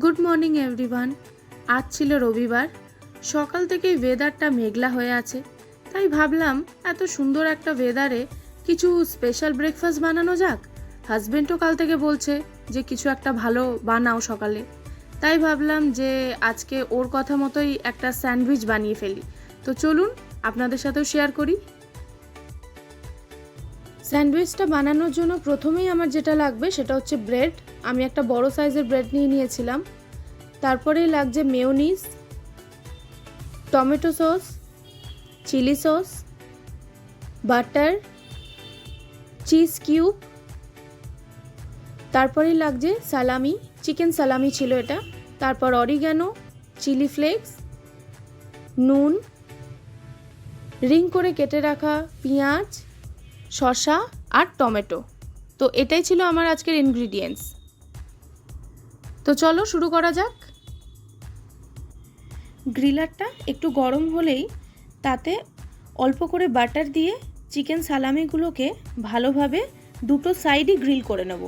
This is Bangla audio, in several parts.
Good morning everyone. আজ ছিল রবিবার। সকাল থেকেই ওয়েদারটা মেঘলা হয়ে আছে, তাই ভাবলাম এত সুন্দর একটা ওয়েদারে কিছু স্পেশাল ব্রেকফাস্ট বানানো যাক। হাজবেন্ডও কাল থেকে বলছে যে কিছু একটা ভালো বানাও সকালে, তাই ভাবলাম যে আজকে ওর কথা মতোই একটা স্যান্ডউইচ বানিয়ে ফেলি। তো চলুন আপনাদের সাথেও শেয়ার করি। স্যান্ডউইচটা বানানোর জন্য প্রথমেই আমার যেটা লাগবে সেটা হচ্ছে ব্রেড। আমি একটা বড় সাইজের ব্রেড নিয়েছিলাম। তারপরেই লাগছে mayonnaise, tomato sauce, chilli sauce, butter, cheese cube, তারপরেই লাগছে সালামি, চিকেন সালামি ছিল এটা, তারপর অরিগ্যানো, চিলি ফ্লেক্স, নুন, রিং করে কেটে রাখা পেঁয়াজ, শসা আর টমেটো। তো এটাই ছিল আমার আজকের ইনগ্রিডিয়েন্টস। তো চলো শুরু করা যাক। গ্রিলারটা একটু গরম হলেই তাতে অল্প করে বাটার দিয়ে চিকেন সালামিগুলোকে ভালোভাবে দুটো সাইডই গ্রিল করে নেব।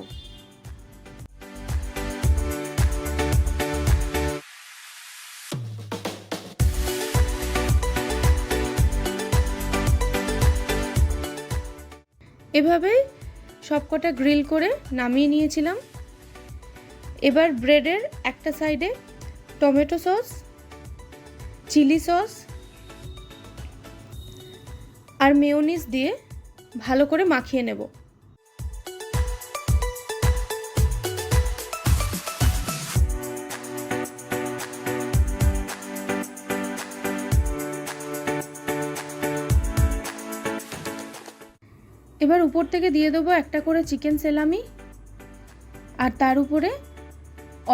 এভাবেই সবকটা গ্রিল করে নামিয়ে নিয়েছিলাম। এবার ব্রেডের একটা সাইডে টমেটো সস, চিলি সস আর মেয়োনিজ দিয়ে ভালো করে মাখিয়ে নেব। এবার উপর থেকে দিয়ে দেবো একটা করে চিকেন সালামি, আর তার উপরে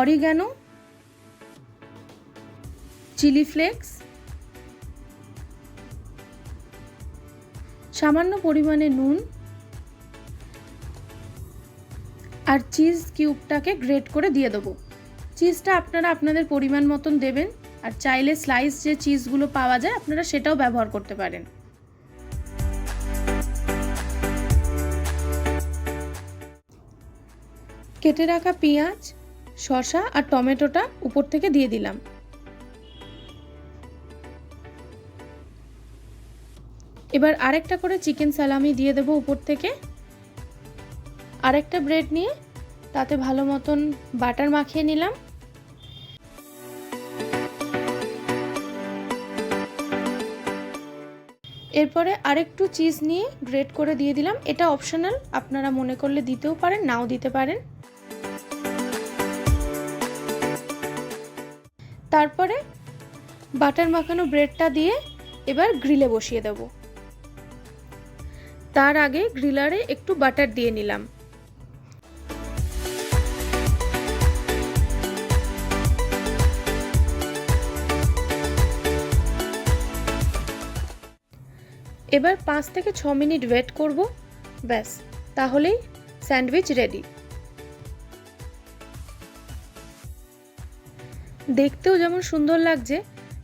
অরিগ্যানো, চিলি ফ্লেক্স, সামান্য পরিমাণে নুন আর চিজ কিউবটাকে গ্রেট করে দিয়ে দেবো। চিজটা আপনারা আপনাদের পরিমাণ মতন দেবেন, আর চাইলে স্লাইস যে চিজগুলো পাওয়া যায় আপনারা সেটাও ব্যবহার করতে পারেন। কেটে রাখা পেঁয়াজ, শসা আর টমেটোটা উপর থেকে দিয়ে দিলাম। এবার আরেকটা করে চিকেন সালামি দিয়ে দেবো উপর থেকে। আরেকটা ব্রেড নিয়ে তাতে ভালো মতন বাটার মাখিয়ে নিলাম। এরপরে আরেকটু চিজ নিয়ে গ্রেট করে দিয়ে দিলাম। এটা অপশনাল, আপনারা মনে করলে দিতেও পারেন, নাও দিতে পারেন। তারপরে বাটার মাখানো ব্রেডটা দিয়ে এবার গ্রিলে বসিয়ে দেব। তার আগে গ্রিলারে একটু বাটার দিয়ে নিলাম। এবার 5 থেকে 6 মিনিট ওয়েট করব, ব্যাস তাহলেই স্যান্ডউইচ রেডি। দেখতেও যেমন সুন্দর লাগছে,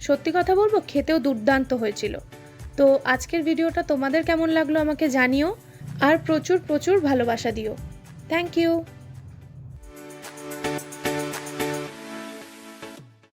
সত্যি কথা বলবো খেতেও দুর্দান্ত হয়েছিল। তো আজকের ভিডিওটা তোমাদের কেমন লাগলো আমাকে জানিও, আর প্রচুর প্রচুর ভালোবাসা দিও। Thank you.